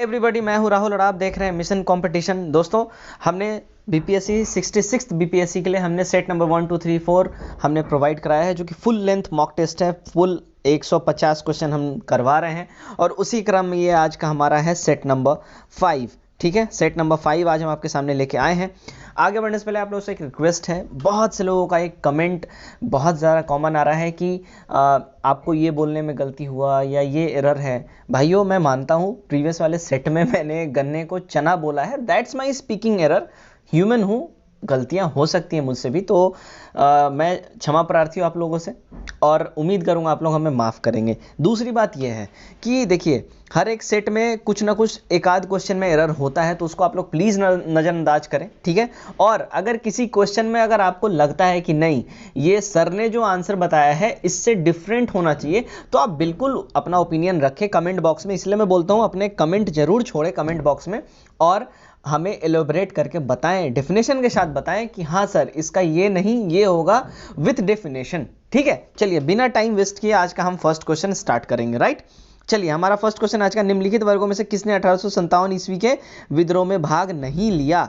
Everybody, मैं हूं राहुल और आप देख रहे हैं मिशन कंपटीशन। दोस्तों, हमने बीपीएससी 66 बीपीएससी के लिए हमने सेट नंबर 1 2 3 4 हमने प्रोवाइड कराया है, जो कि फुल लेंथ मॉक टेस्ट है। फुल 150 क्वेश्चन हम करवा रहे हैं और उसी क्रम में ये आज का हमारा है सेट नंबर 5। ठीक है, सेट नंबर 5 आज हम आपके सामने लेके आए हैं। आगे बढ़ने से पहले आप लोगों से एक रिक्वेस्ट है। बहुत से लोगों का एक कमेंट बहुत ज़्यादा कॉमन आ रहा है कि आपको ये बोलने में गलती हुआ या ये एरर है। भाइयों, मैं मानता हूँ प्रीवियस वाले सेट में मैंने गन्ने को चना बोला है, that's my speaking error. Human हूँ, गलतियाँ हो सकती हैं मुझसे भी, तो मैं क्षमा प्रार्थी हूँ आप लोगों से और उम्मीद करूँगा आप लोग हमें माफ़ करेंगे। दूसरी बात यह है कि देखिए, हर एक सेट में कुछ ना कुछ एक आध क्वेश्चन में एरर होता है, तो उसको आप लोग प्लीज़ नज़रअंदाज करें, ठीक है। और अगर किसी क्वेश्चन में अगर आपको लगता है कि नहीं, ये सर ने जो आंसर बताया है इससे डिफरेंट होना चाहिए, तो आप बिल्कुल अपना ओपिनियन रखें कमेंट बॉक्स में। इसलिए मैं बोलता हूँ अपने कमेंट जरूर छोड़ें कमेंट बॉक्स में और हमें एलोबरेट करके बताएं, डेफिनेशन के साथ बताएं कि हाँ सर, इसका ये नहीं, ये होगा विथ डेफिनेशन। ठीक है, चलिए बिना टाइम वेस्ट किए आज का हम फर्स्ट क्वेश्चन स्टार्ट करेंगे। राइट, चलिए हमारा फर्स्ट क्वेश्चन आज का, निम्नलिखित वर्गों में से किसने 1857 ईस्वी के विद्रोह में भाग नहीं लिया?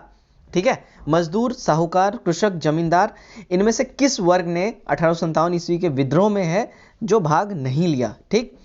ठीक है, मजदूर, साहूकार, कृषक, जमींदार, इनमें से किस वर्ग ने 1857 ईस्वी के विद्रोह में है जो भाग नहीं लिया? ठीक,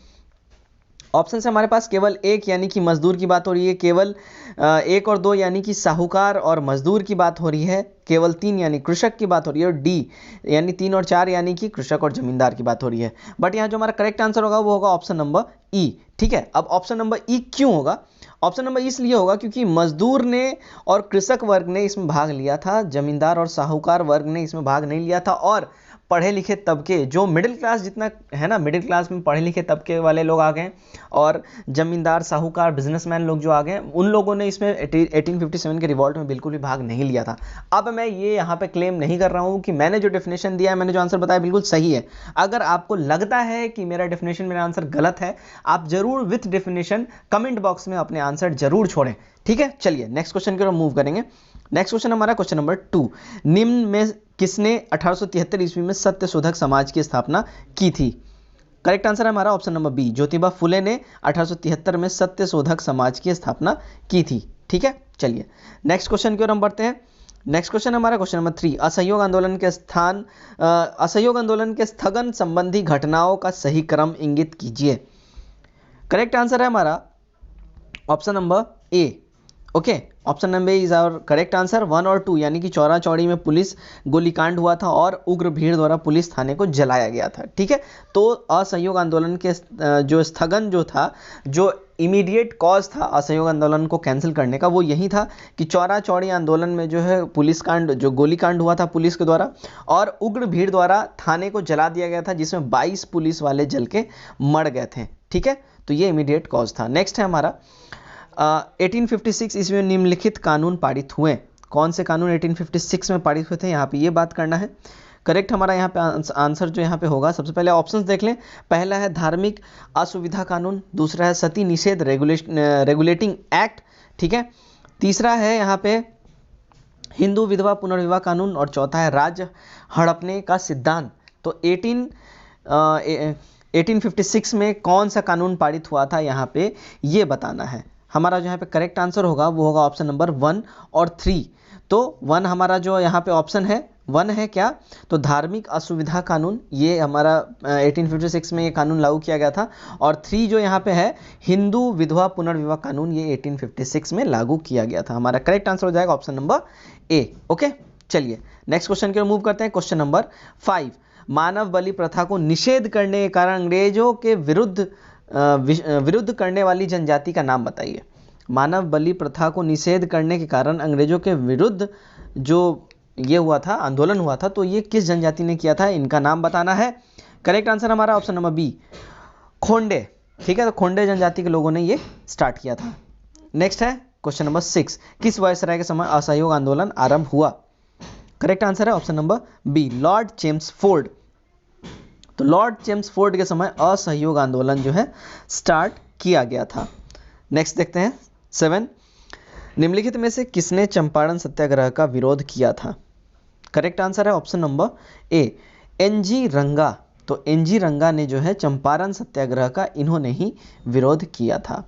ऑप्शन से हमारे पास केवल एक यानी कि मजदूर की बात हो रही है, केवल 1 और 2 यानी कि साहूकार और मजदूर की बात हो रही है, केवल 3 यानी कृषक की बात हो रही है, और डी यानी 3 और 4 यानी कि कृषक और जमींदार की बात हो रही है। बट यहाँ जो हमारा करेक्ट आंसर होगा वो होगा ऑप्शन नंबर ई। ठीक है, अब ऑप्शन नंबर ई क्यों होगा? ऑप्शन नंबर इसलिए होगा क्योंकि मजदूर ने और कृषक वर्ग ने इसमें भाग लिया था, जमींदार और साहूकार वर्ग ने इसमें भाग नहीं लिया था। और पढ़े लिखे तबके, जो मिडिल क्लास जितना है ना, मिडिल क्लास में पढ़े लिखे तबके वाले लोग आ गए और जमींदार, साहूकार, बिजनेसमैन लोग जो आ गए, उन लोगों ने इसमें 1857 के रिवॉल्ट में बिल्कुल भी भाग नहीं लिया था। अब मैं ये यहाँ पे क्लेम नहीं कर रहा हूँ कि मैंने जो डेफिनेशन दिया है, मैंने जो आंसर बताया बिल्कुल सही है। अगर आपको लगता है कि मेरा डेफिनेशन, मेरा आंसर गलत है, आप जरूर विथ डेफिनेशन कमेंट बॉक्स में अपने आंसर जरूर छोड़ें। ठीक है, चलिए नेक्स्ट क्वेश्चन की ओर मूव करेंगे। नेक्स्ट क्वेश्चन हमारा क्वेश्चन नंबर 2, निम्न में किसने 1873 ईस्वी में सत्य शोधक समाज की स्थापना की थी? करेक्ट आंसर है हमारा option number B, Jyotiba Phule ने 1873 में सत्य शोधक समाज की स्थापना की थी। ठीक है, चलिए नेक्स्ट क्वेश्चन की ओर हम बढ़ते हैं। नेक्स्ट क्वेश्चन हमारा क्वेश्चन नंबर 3, असहयोग आंदोलन के स्थगन संबंधी घटनाओं का सही क्रम इंगित कीजिए। करेक्ट आंसर है हमारा option number A. Okay, option number is our correct answer. 1 और 2 यानी कि चौरा चौड़ी में पुलिस गोलीकांड हुआ था और उग्र भीड़ द्वारा पुलिस थाने को जलाया गया था। ठीक है, तो असहयोग आंदोलन के जो स्थगन जो था, जो इमीडिएट कॉज था असहयोग आंदोलन को कैंसिल करने का, वो यही था कि चौरा चौड़ी आंदोलन में जो है पुलिस कांड, जो गोलीकांड हुआ था पुलिस के द्वारा, और उग्र भीड़ द्वारा थाने को जला दिया गया था, जिसमें 22 पुलिस वाले जल के मर गए थे। ठीक है, तो ये इमीडिएट कॉज था। नेक्स्ट है हमारा 1856 ईस्वी में निम्नलिखित कानून पारित हुए। कौन से कानून 1856 में पारित हुए थे, यहाँ पे ये बात करना है। करेक्ट हमारा यहाँ पे आंसर जो यहाँ पे होगा, सबसे पहले ऑप्शंस देख लें। पहला है धार्मिक असुविधा कानून, दूसरा है सती निषेध रेगुलेटिंग एक्ट, ठीक है, तीसरा है यहाँ पे हिंदू विधवा पुनर्विवाह कानून, और चौथा है राज्य हड़पने का सिद्धांत। तो 1856 में कौन सा कानून पारित हुआ था, यहाँ पे ये बताना है। हमारा जो यहाँ पे करेक्ट आंसर होगा वो होगा ऑप्शन नंबर 1 और 3। तो 1 हमारा जो यहाँ पे ऑप्शन है 1 है क्या, तो धार्मिक असुविधा कानून, ये हमारा 1856 में ये कानून लागू किया गया था, और 3 जो यहाँ पे है हिंदू विधवा पुनर्विवाह कानून, ये 1856 में लागू किया गया था। हमारा करेक्ट आंसर हो जाएगा ऑप्शन नंबर ए। ओके, चलिए नेक्स्ट क्वेश्चन की ओर मूव करते हैं। क्वेश्चन नंबर 5, मानव बलि प्रथा को निषेध करने के कारण अंग्रेजों के विरुद्ध करने वाली जनजाति का नाम बताइए। मानव बलि प्रथा को निषेध करने के कारण अंग्रेजों के विरुद्ध जो ये हुआ था, आंदोलन हुआ था, तो ये किस जनजाति ने किया था, इनका नाम बताना है। करेक्ट आंसर हमारा ऑप्शन नंबर बी, खोंडे। ठीक है, तो खोंडे जनजाति के लोगों ने ये स्टार्ट किया था। नेक्स्ट है क्वेश्चन नंबर 6, किस वायसराय के समय असहयोग आंदोलन आरंभ हुआ? करेक्ट आंसर है option number B, Lord Chelmsford. तो लॉर्ड चेम्सफोर्ड के समय असहयोग आंदोलन जो है स्टार्ट किया गया था। नेक्स्ट देखते हैं 7, निम्नलिखित में से किसने चंपारण सत्याग्रह का विरोध किया था? करेक्ट आंसर है ऑप्शन नंबर ए, एनजी रंगा। तो एनजी रंगा ने जो है चंपारण सत्याग्रह का इन्होंने ही विरोध किया था।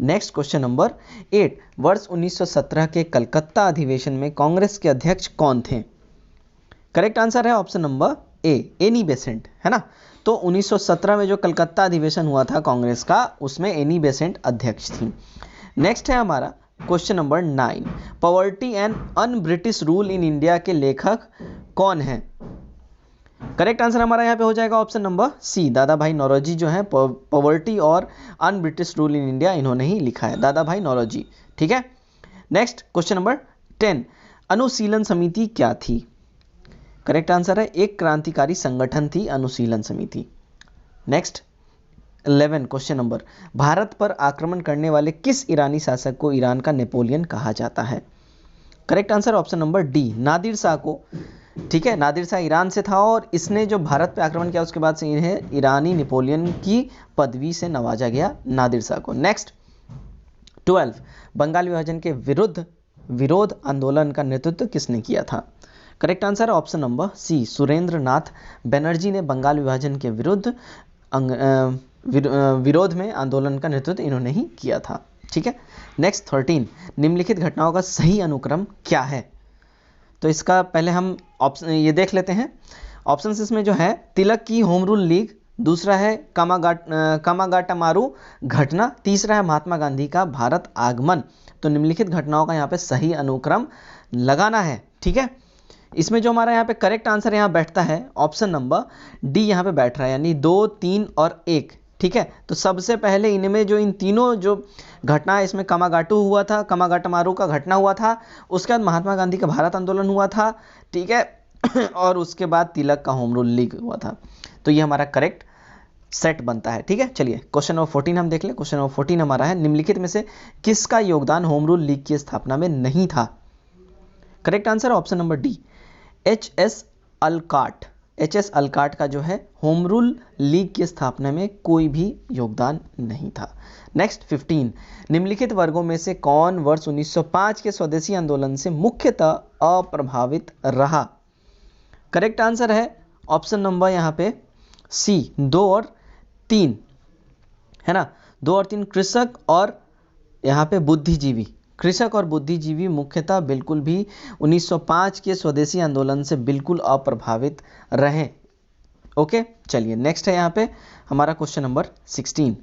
नेक्स्ट क्वेश्चन नंबर 8, वर्ष 1917 के कलकत्ता अधिवेशन में कांग्रेस के अध्यक्ष कौन थे? करेक्ट आंसर है ऑप्शन नंबर ए, एनी बेसेंट, है ना। तो 1917 में जो कलकत्ता अधिवेशन हुआ था कांग्रेस का, उसमें एनी बेसेंट अध्यक्ष थी। नेक्स्ट है हमारा question number 9, poverty and un British rule in India के लेखक कौन हैं? करेक्ट आंसर हमारा यहाँ पे हो जाएगा ऑप्शन नंबर सी, दादा भाई नौरोजी जो है पॉवर्टी और un British rule in India इन्होंने ही लिखा है, दादा भाई नौरोजी। ठीक है। नेक्स्ट क्वेश्चन नंबर 10, अनुशीलन समिति क्या थी? करेक्ट आंसर है एक क्रांतिकारी संगठन थी अनुशीलन समिति। नेक्स्ट 11 क्वेश्चन नंबर, भारत पर आक्रमण करने वाले किस ईरानी शासक को ईरान का नेपोलियन कहा जाता है? Correct answer option number D, Nadir Shah को। ठीक है, नादिर शाह ईरान से था और इसने जो भारत पर आक्रमण किया उसके बाद से इन्हें ईरानी नेपोलियन की पदवी से नवाजा गया, नादिर शाह को। नेक्स्ट 12, बंगाल विभाजन के विरोध आंदोलन का नेतृत्व किसने किया था? करेक्ट आंसर है ऑप्शन नंबर सी, सुरेंद्र नाथ बनर्जी ने बंगाल विभाजन के विरोध में आंदोलन का नेतृत्व इन्होंने ही किया था। ठीक है। नेक्स्ट 13, निम्नलिखित घटनाओं का सही अनुक्रम क्या है? तो इसका पहले हम ऑप्शन ये देख लेते हैं। ऑप्शंस इसमें जो है, तिलक की होम रूल लीग, दूसरा है कामागाटामारू घटना, तीसरा है महात्मा गांधी का भारत आगमन। तो निम्नलिखित घटनाओं का यहाँ पे सही अनुक्रम लगाना है। ठीक है। इसमें जो हमारा यहाँ पे करेक्ट आंसर यहाँ बैठता है ऑप्शन नंबर डी यहाँ पे बैठ रहा है, यानी 2, 3 और 1। ठीक है। तो सबसे पहले इनमें जो इन तीनों जो घटना है, इसमें कामागाटू हुआ था, कामागाटामारू का घटना हुआ था, उसके बाद महात्मा गांधी का भारत आंदोलन हुआ था। ठीक है। और उसके बाद तिलक का होम रूल लीग हुआ था। तो ये हमारा करेक्ट सेट बनता है। ठीक है। चलिए क्वेश्चन नंबर 14 हम देख लें। क्वेश्चन नंबर 14 हमारा है, निम्नलिखित में से किसका योगदान होम रूल लीग की स्थापना में नहीं था? Correct answer option number D, HS. Olcott. HS. Olcott का जो है होम रूल लीग की स्थापना में कोई भी योगदान नहीं था। नेक्स्ट 15, निम्नलिखित वर्गों में से कौन वर्ष 1905 के स्वदेशी आंदोलन से मुख्यतः अप्रभावित रहा? करेक्ट आंसर है ऑप्शन नंबर यहाँ पे सी, 2 और 3, है ना। 2 और 3 कृषक और यहाँ पे बुद्धिजीवी, कृषक और बुद्धिजीवी मुख्यतः बिल्कुल भी 1905 के स्वदेशी आंदोलन से बिल्कुल अप्रभावित रहे। ओके। चलिए नेक्स्ट है यहाँ पे हमारा क्वेश्चन नंबर 16,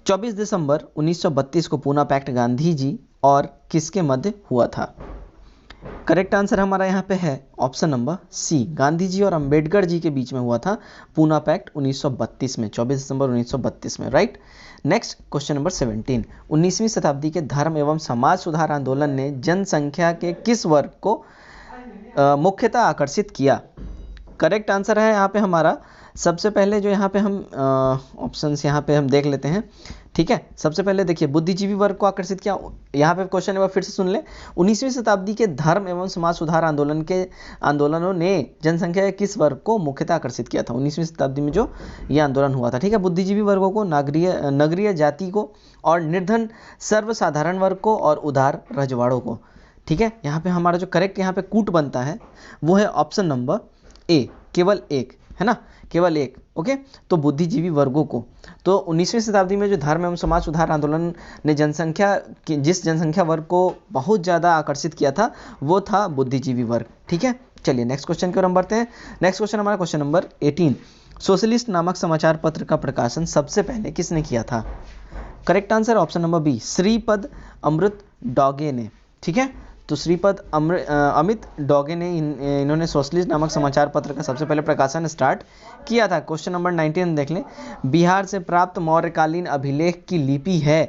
24 दिसंबर 1932 को पूना पैक्ट गांधी जी और किसके मध्य हुआ था? करेक्ट आंसर हमारा यहाँ पे है ऑप्शन नंबर सी, गांधी जी और अंबेडकर जी के बीच में हुआ था पूना पैक्ट 1932 में, 24 दिसंबर 1932 में, राइट। नेक्स्ट क्वेश्चन नंबर 17, 19वीं शताब्दी के धर्म एवं समाज सुधार आंदोलन ने जनसंख्या के किस वर्ग को मुख्यतः आकर्षित किया? करेक्ट आंसर है यहाँ पे हमारा, सबसे पहले जो यहाँ पे हम ऑप्शंस यहाँ पे हम देख लेते हैं। ठीक है। सबसे पहले देखिए, बुद्धिजीवी वर्ग को आकर्षित किया। यहाँ पे क्वेश्चन नंबर फिर से सुन ले, 19वीं शताब्दी के धर्म एवं समाज सुधार आंदोलनों ने जनसंख्या के किस वर्ग को मुख्यतः आकर्षित किया था? 19वीं शताब्दी में जो ये आंदोलन हुआ था। ठीक है। बुद्धिजीवी वर्गों को, नगरीय जाति को, और निर्धन सर्वसाधारण वर्ग को, और उदार रजवाड़ों को। ठीक है। यहाँ पे हमारा जो करेक्ट यहाँ पे कूट बनता है वो है ऑप्शन नंबर ए, केवल एक, है ना, केवल एक। ओके। तो बुद्धिजीवी वर्गों को, तो 19वीं शताब्दी में जो धर्म एवं समाज सुधार आंदोलन ने जिस जनसंख्या वर्ग को बहुत ज़्यादा आकर्षित किया था वो था बुद्धिजीवी वर्ग। ठीक है। चलिए नेक्स्ट क्वेश्चन की ओर हम बढ़ते हैं। नेक्स्ट क्वेश्चन हमारा क्वेश्चन नंबर 18, सोशलिस्ट नामक समाचार पत्र का प्रकाशन सबसे पहले किसने किया था? Correct answer option number B, Shripad Amrit डॉगे ने। ठीक है। तो श्रीपद अमित डॉगे ने इन्होंने सोशलिस्ट नामक समाचार पत्र का सबसे पहले प्रकाशन स्टार्ट किया था। क्वेश्चन नंबर 19 देख लें, बिहार से प्राप्त मौर्यकालीन अभिलेख की लिपि है?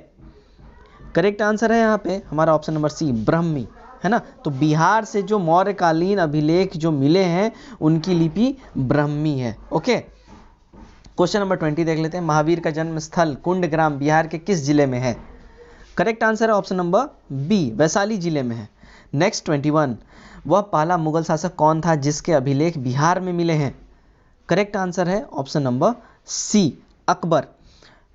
करेक्ट आंसर है यहाँ पे हमारा ऑप्शन नंबर सी, ब्राह्मी, है ना। तो बिहार से जो मौर्यकालीन अभिलेख जो मिले हैं उनकी लिपि ब्राह्मी है। ओके। क्वेश्चन नंबर 20 देख लेते हैं, महावीर का जन्म स्थल कुंडग्राम बिहार के किस जिले में है? करेक्ट आंसर है ऑप्शन नंबर बी, वैशाली जिले में है। नेक्स्ट 21, वह पहला मुगल शासक कौन था जिसके अभिलेख बिहार में मिले हैं? करेक्ट आंसर है ऑप्शन नंबर सी, अकबर,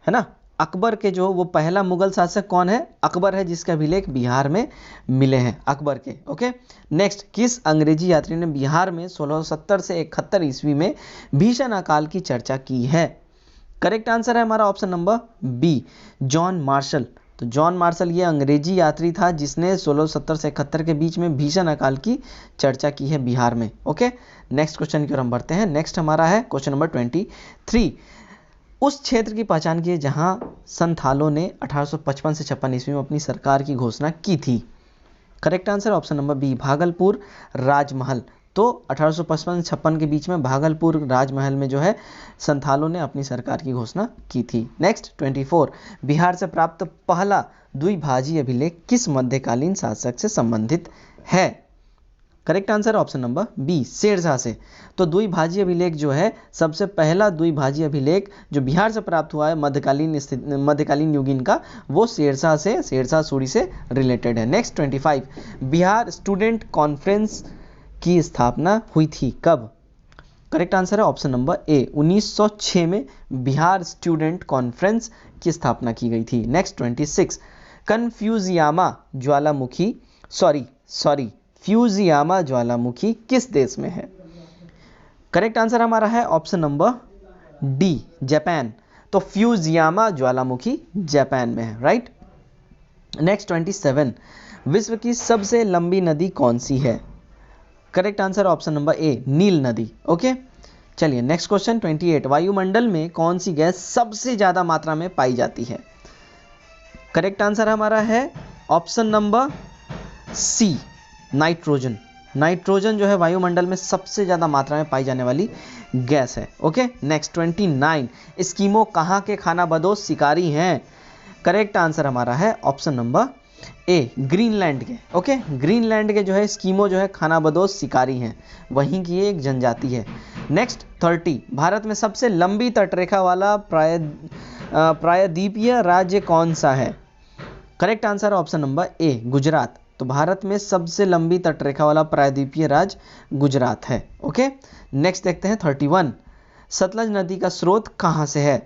है ना। अकबर के जो वो पहला मुगल शासक कौन है? अकबर है, जिसके अभिलेख बिहार में मिले हैं, अकबर के। ओके। नेक्स्ट, किस अंग्रेजी यात्री ने बिहार में 1670 से 71 ईस्वी में भीषण अकाल की चर्चा की है? करेक्ट आंसर है हमारा option number B, John Marshall. तो जॉन मार्शल ये अंग्रेजी यात्री था जिसने 1670 से 71 के बीच में भीषण अकाल की चर्चा की है बिहार में। ओके, नेक्स्ट क्वेश्चन की ओर हम बढ़ते हैं। नेक्स्ट हमारा है क्वेश्चन नंबर 23। उस क्षेत्र की पहचान की जहां संथालों ने 1855 से 56 ईस्वी में अपनी सरकार की घोषणा की थी। Correct answer option number B, Bhagalpur Rajmahal. तो 1855-56 के बीच में भागलपुर राजमहल में जो है संथालों ने अपनी सरकार की घोषणा की थी। नेक्स्ट 24, बिहार से प्राप्त पहला द्विभाषी अभिलेख किस मध्यकालीन शासक से संबंधित है। Correct answer option number B, Shershah से। तो द्विभाषी अभिलेख जो है सबसे पहला द्विभाषी अभिलेख जो बिहार से प्राप्त हुआ है मध्यकालीन युगीन का, वो शेरशाह सूरी से रिलेटेड है। नेक्स्ट 25, बिहार स्टूडेंट कॉन्फ्रेंस की स्थापना हुई थी कब। करेक्ट आंसर है ऑप्शन नंबर ए, 1906 में बिहार स्टूडेंट कॉन्फ्रेंस की स्थापना की गई थी। नेक्स्ट 26, फ्यूजियामा ज्वालामुखी किस देश में है। करेक्ट आंसर हमारा है ऑप्शन नंबर डी, जापान। तो फ्यूजियामा ज्वालामुखी जापान में है, राइट। नेक्स्ट 27, विश्व की सबसे लंबी नदी कौन सी है। Correct answer option number A, Nile नदी। ओके, चलिए नेक्स्ट क्वेश्चन 28, वायुमंडल में कौन सी गैस सबसे ज्यादा मात्रा में पाई जाती है। करेक्ट आंसर हमारा है option number C, nitrogen. Nitrogen जो है वायुमंडल में सबसे ज्यादा मात्रा में पाई जाने वाली गैस है। ओके, नेक्स्ट 29, एस्किमो कहाँ के खानाबदोश शिकारी हैं। करेक्ट आंसर हमारा है ऑप्शन नंबर ए, ग्रीनलैंड के। ओके, ग्रीनलैंड के जो है एस्किमो जो है खानाबदोश शिकारी हैं, वहीं की एक जनजाति है। नेक्स्ट 30, भारत में सबसे लंबी तटरेखा वाला प्रायद्वीपीय राज्य कौन सा है। करेक्ट आंसर ऑप्शन नंबर ए, गुजरात। तो भारत में सबसे लंबी तटरेखा वाला प्रायद्वीपीय राज्य गुजरात है। ओके, नेक्स्ट देखते हैं 31, सतलज नदी का स्रोत कहाँ से है।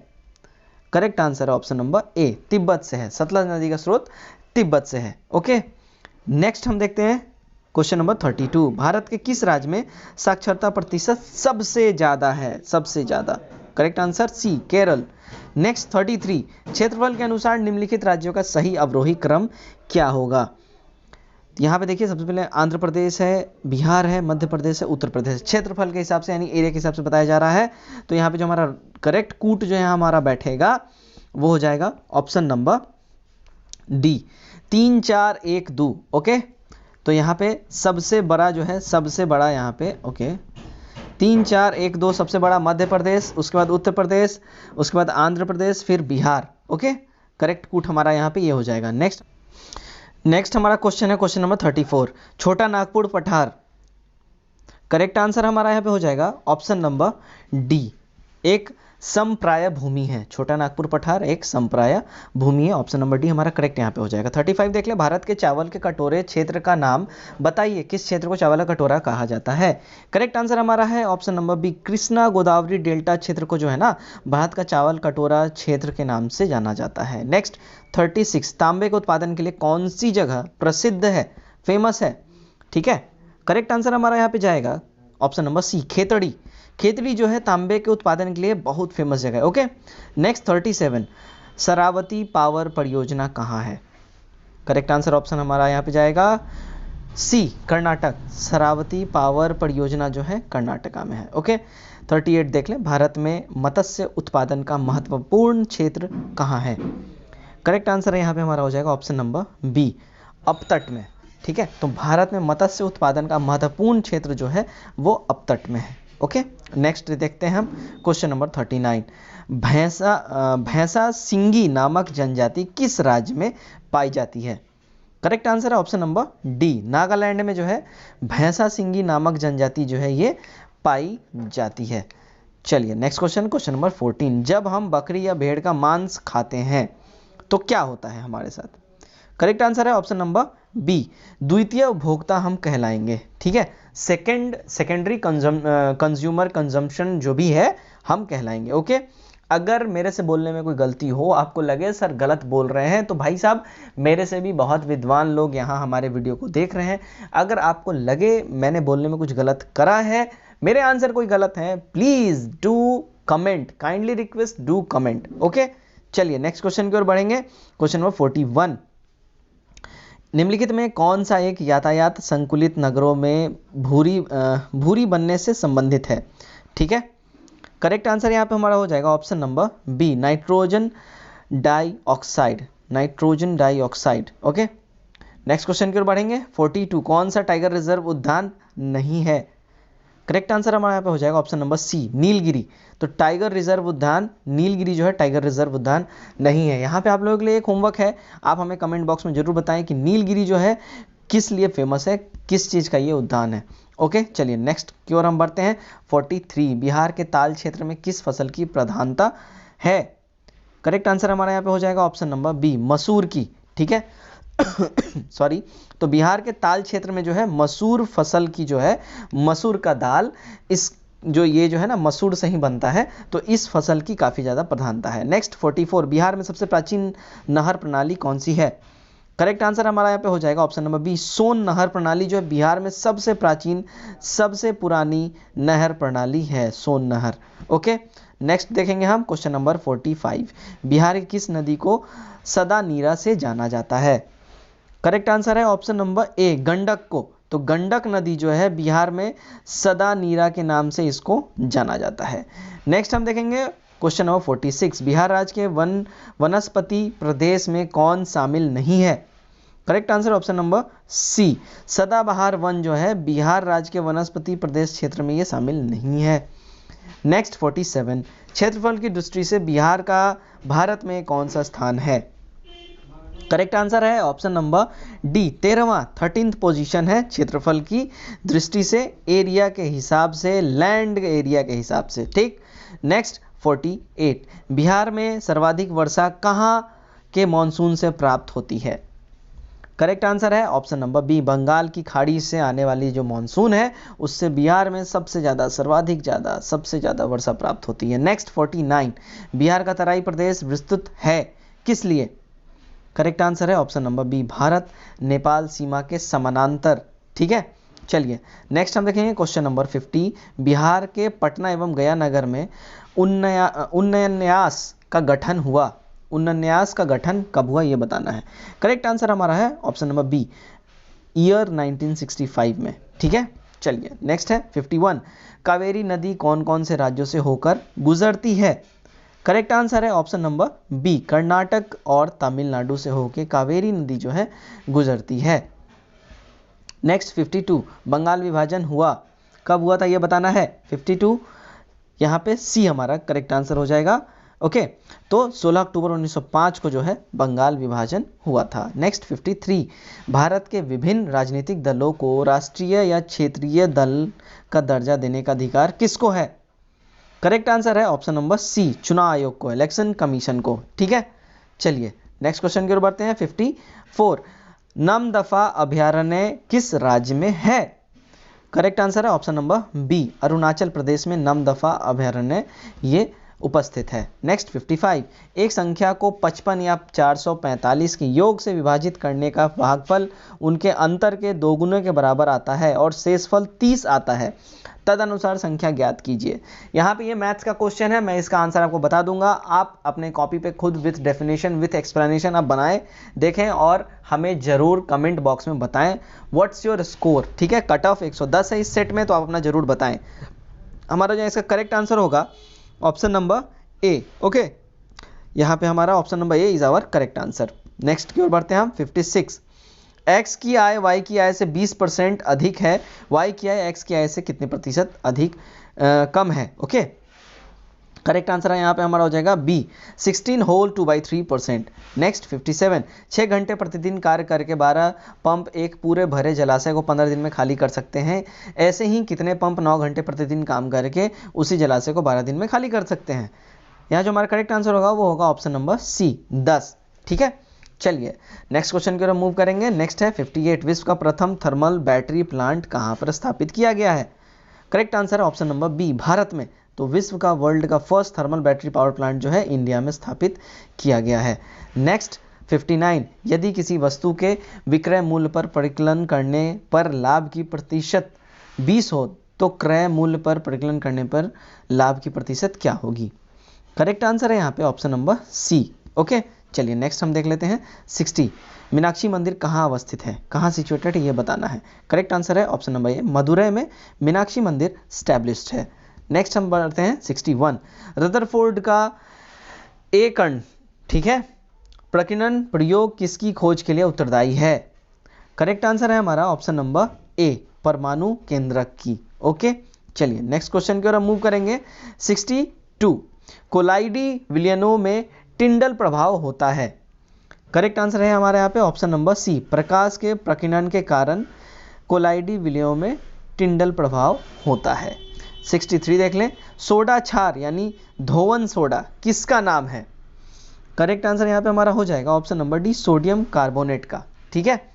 करेक्ट आंसर ऑप्शन नंबर ए, तिब्बत से है। सतलज नदी का स्रोत तिब्बत से है। ओके, नेक्स्ट हम देखते हैं क्वेश्चन नंबर 32, भारत के किस राज्य में साक्षरता प्रतिशत सबसे ज्यादा है, सबसे ज्यादा। Correct answer C, Kerala. Next 33, क्षेत्रफल के अनुसार निम्नलिखित राज्यों का सही अवरोही क्रम क्या होगा। यहाँ पे देखिए, सबसे पहले आंध्र प्रदेश है, बिहार है, मध्य प्रदेश है, उत्तर प्रदेश। क्षेत्रफल के हिसाब से यानी एरिया के हिसाब से बताया जा रहा है। तो यहाँ पे जो हमारा करेक्ट कूट जो है हमारा बैठेगा वो हो जाएगा ऑप्शन नंबर डी, 3 4 1 2। ओके, तो यहाँ पे सबसे बड़ा जो है, सबसे बड़ा यहाँ पे, ओके, 3 4 1 2 सबसे बड़ा मध्य प्रदेश, उसके बाद उत्तर प्रदेश, उसके बाद आंध्र प्रदेश, फिर बिहार। ओके, करेक्ट कूट हमारा यहाँ पे ये हो जाएगा। नेक्स्ट हमारा क्वेश्चन है क्वेश्चन नंबर 34, छोटा नागपुर पठार। करेक्ट आंसर हमारा यहाँ पे हो जाएगा ऑप्शन नंबर डी, एक समप्राय भूमि है। छोटा नागपुर पठार एक समप्राय भूमि है। ऑप्शन नंबर डी हमारा करेक्ट यहाँ पे हो जाएगा। 35 देख ले, भारत के चावल के कटोरे क्षेत्र का नाम बताइए, किस क्षेत्र को चावल का कटोरा कहा जाता है। करेक्ट आंसर हमारा है option number B, Krishna Godavari delta क्षेत्र को जो है ना भारत का चावल कटोरा क्षेत्र के नाम से जाना जाता है। नेक्स्ट 36, तांबे के उत्पादन के लिए कौन सी जगह प्रसिद्ध है, फेमस है। ठीक है, करेक्ट आंसर हमारा यहाँ पे जाएगा option number C, Khetri. Khetri जो है तांबे के उत्पादन के लिए बहुत फेमस जगह है। ओके, नेक्स्ट 37, शरावती पावर परियोजना कहाँ है। करेक्ट आंसर ऑप्शन हमारा यहाँ पे जाएगा सी, कर्नाटक। शरावती पावर परियोजना जो है कर्नाटका में है। ओके, 38 देख लें, भारत में मत्स्य उत्पादन का महत्वपूर्ण क्षेत्र कहाँ है। करेक्ट आंसर यहाँ पे हमारा हो जाएगा ऑप्शन नंबर बी, अपतट में। ठीक है, तो भारत में मत्स्य उत्पादन का महत्वपूर्ण क्षेत्र जो है वो अपतट में है। ओके, नेक्स्ट देखते हैं हम क्वेश्चन नंबर 39, भैंसा सिंगी नामक जनजाति किस राज्य में पाई जाती है। करेक्ट आंसर है ऑप्शन नंबर डी, नागालैंड में जो है भैंसा सिंगी नामक जनजाति जो है ये पाई जाती है। चलिए नेक्स्ट क्वेश्चन नंबर 14, जब हम बकरी या भेड़ का मांस खाते हैं तो क्या होता है हमारे साथ। करेक्ट आंसर है ऑप्शन नंबर बी, द्वितीय उपभोक्ता हम कहलाएंगे। ठीक है, सेकेंडरी कंज्यूमर कंजम्पशन जो भी है हम कहलाएंगे। ओके, अगर मेरे से बोलने में कोई गलती हो, आपको लगे सर गलत बोल रहे हैं, तो भाई साहब मेरे से भी बहुत विद्वान लोग यहाँ हमारे वीडियो को देख रहे हैं। अगर आपको लगे मैंने बोलने में कुछ गलत करा है, मेरे आंसर कोई गलत है, please do comment, kindly request do comment. Okay, चलिए नेक्स्ट क्वेश्चन की ओर बढ़ेंगे। क्वेश्चन नंबर 41, निम्नलिखित में कौन सा एक यातायात संकुलित नगरों में भूरी बनने से संबंधित है? ठीक है, करेक्ट आंसर यहाँ पे हमारा हो जाएगा option number B, nitrogen dioxide, nitrogen dioxide. Okay, next question की ओर बढ़ेंगे। 42, कौन सा टाइगर रिजर्व उद्यान नहीं है? करेक्ट आंसर हमारा यहाँ पे हो जाएगा ऑप्शन नंबर सी, नीलगिरी। तो टाइगर रिजर्व उद्यान नीलगिरी जो है टाइगर रिजर्व उद्यान नहीं है। यहाँ पे आप लोगों के लिए एक होमवर्क है, आप हमें कमेंट बॉक्स में जरूर बताएं कि नीलगिरी जो है किस लिए फेमस है, किस चीज़ का ये उद्यान है। ओके, चलिए नेक्स्ट की ओर हम बढ़ते हैं। 43, बिहार के ताल क्षेत्र में किस फसल की प्रधानता है? करेक्ट आंसर हमारा यहाँ पे हो जाएगा ऑप्शन नंबर बी, मसूर की। ठीक है सॉरी, तो बिहार के ताल क्षेत्र में जो है मसूर फसल की जो है, मसूर का दाल, इस जो ये जो है ना मसूर से ही बनता है, तो इस फसल की काफ़ी ज़्यादा प्रधानता है। नेक्स्ट 44, बिहार में सबसे प्राचीन नहर प्रणाली कौन सी है? करेक्ट आंसर हमारा यहाँ पे हो जाएगा ऑप्शन नंबर बी, सोन नहर प्रणाली जो है बिहार में सबसे प्राचीन, सबसे पुरानी नहर प्रणाली है, सोन नहर। ओके, नेक्स्ट देखेंगे हम क्वेश्चन नंबर 45, बिहार की किस नदी को सदा नीरा से जाना जाता है? करेक्ट आंसर है ऑप्शन नंबर ए, गंडक को। तो गंडक नदी जो है बिहार में सदा नीरा के नाम से इसको जाना जाता है। नेक्स्ट हम देखेंगे क्वेश्चन नंबर 46, बिहार राज्य के वनस्पति प्रदेश में कौन शामिल नहीं है? Correct answer option number C, सदाबहार वन जो है बिहार राज्य के वनस्पति प्रदेश क्षेत्र में ये शामिल नहीं है। नेक्स्ट 47, क्षेत्रफल की दृष्टि से बिहार का भारत में कौन सा स्थान है? करेक्ट आंसर है option number D, 13th position है क्षेत्रफल की दृष्टि से, एरिया के हिसाब से, लैंड एरिया के हिसाब से। ठीक, नेक्स्ट 48, बिहार में सर्वाधिक वर्षा कहाँ के मानसून से प्राप्त होती है? करेक्ट आंसर है ऑप्शन नंबर बी, बंगाल की खाड़ी से आने वाली जो मानसून है उससे बिहार में सबसे ज़्यादा, सर्वाधिक ज़्यादा, सबसे ज़्यादा वर्षा प्राप्त होती है। नेक्स्ट 49, बिहार का तराई प्रदेश विस्तृत है किस लिए? करेक्ट आंसर है option number B, Bharat Nepal सीमा के समानांतर। ठीक है, चलिए नेक्स्ट हम देखेंगे क्वेश्चन नंबर 50, बिहार के पटना एवं गया नगर में उन्नयन्यास का गठन हुआ, उन्नयन्यास का गठन कब हुआ ये बताना है। करेक्ट आंसर हमारा है ऑप्शन नंबर बी, ईयर 1965 में। ठीक है, चलिए नेक्स्ट है 51, कावेरी नदी कौन कौन से राज्यों से होकर गुजरती है? करेक्ट आंसर है ऑप्शन नंबर बी, कर्नाटक और तमिलनाडु से होकर कावेरी नदी जो है गुजरती है। नेक्स्ट 52, बंगाल विभाजन हुआ कब हुआ था ये बताना है। 52 यहाँ पे सी हमारा करेक्ट आंसर हो जाएगा। ओके, तो 16 अक्टूबर 1905 को जो है बंगाल विभाजन हुआ था। नेक्स्ट 53, भारत के विभिन्न राजनीतिक दलों को राष्ट्रीय या क्षेत्रीय दल का दर्जा देने का अधिकार किसको है? करेक्ट आंसर है ऑप्शन नंबर सी, चुनाव आयोग को, इलेक्शन कमीशन को। ठीक है, चलिए नेक्स्ट क्वेश्चन की ओर बढ़ते हैं। 54, नमदफा अभयारण्य किस राज्य में है? करेक्ट आंसर है option number B, Arunachal Pradesh में नमदफा अभयारण्य ये उपस्थित है। नेक्स्ट 55, एक संख्या को 55 या 445 के योग से विभाजित करने का भागफल उनके अंतर के दोगुने के बराबर आता है और शेषफल 30 आता है, तदनुसार संख्या ज्ञात कीजिए। यहाँ पे ये मैथ्स का क्वेश्चन है, मैं इसका आंसर आपको बता दूंगा, आप अपने कॉपी पे खुद विथ डेफिनेशन विथ एक्सप्लेनेशन आप बनाएं, देखें और हमें जरूर कमेंट बॉक्स में बताएं व्हाट्स योर स्कोर। ठीक है, कट ऑफ 110 है इस सेट में, तो आप अपना जरूर बताएं। हमारा जो इसका करेक्ट आंसर होगा ऑप्शन नंबर ए। ओके, यहाँ पे हमारा option number A is our correct answer. Next की ओर बढ़ते हैं हम। 56, एक्स की आय वाई की आय से 20% अधिक है, वाई की आय एक्स की आय से कितने प्रतिशत अधिक कम है? ओके, करेक्ट आंसर है यहाँ पे हमारा हो जाएगा बी, 16 होल 2/3%। नेक्स्ट 57, 6 घंटे प्रतिदिन कार्य करके 12 पंप एक पूरे भरे जलाशय को 15 दिन में खाली कर सकते हैं, ऐसे ही कितने पंप 9 घंटे प्रतिदिन काम करके उसी जलाशय को 12 दिन में खाली कर सकते हैं? यहाँ जो हमारा करेक्ट आंसर होगा वो होगा ऑप्शन नंबर सी, 10। ठीक है, चलिए नेक्स्ट क्वेश्चन की ओर मूव करेंगे। नेक्स्ट है 58, विश्व का प्रथम थर्मल बैटरी प्लांट कहाँ पर स्थापित किया गया है? करेक्ट आंसर है ऑप्शन नंबर बी, भारत में। तो विश्व का वर्ल्ड का first thermal battery power plant जो है इंडिया में स्थापित किया गया है। नेक्स्ट 59, यदि किसी वस्तु के विक्रय मूल्य पर परिकलन करने पर लाभ की प्रतिशत 20 हो तो क्रय मूल्य पर परिकलन करने पर लाभ की प्रतिशत क्या होगी? करेक्ट आंसर है यहाँ पे ऑप्शन नंबर सी। ओके, चलिए नेक्स्ट हम देख लेते हैं 60। मीनाक्षी मंदिर कहाँ अवस्थित है, कहाँ सिचुएटेड है, ये बताना है। करेक्ट आंसर है ऑप्शन नंबर ए, मदुरै में मीनाक्षी मंदिर स्टैब्लिश्ड है। नेक्स्ट हम बढ़ते हैं 61। रदरफोर्ड का ए कण, ठीक है, प्रकीर्णन प्रयोग किसकी खोज के लिए उत्तरदायी है? करेक्ट आंसर है हमारा ऑप्शन नंबर ए, परमाणु केंद्रक की। ओके, चलिए नेक्स्ट क्वेश्चन की ओर हम मूव करेंगे। 62। कोलाइडी विलयनों में टिंडल प्रभाव होता है। करेक्ट आंसर है हमारे यहाँ पे ऑप्शन नंबर सी, प्रकाश के प्रकीर्णन के कारण कोलाइडी विलयनों में टिंडल प्रभाव होता है। 63 देख लें। सोडा क्षार यानी धोवन सोडा किसका नाम है? करेक्ट आंसर यहाँ पे हमारा हो जाएगा option number D, sodium carbonate का। ठीक है,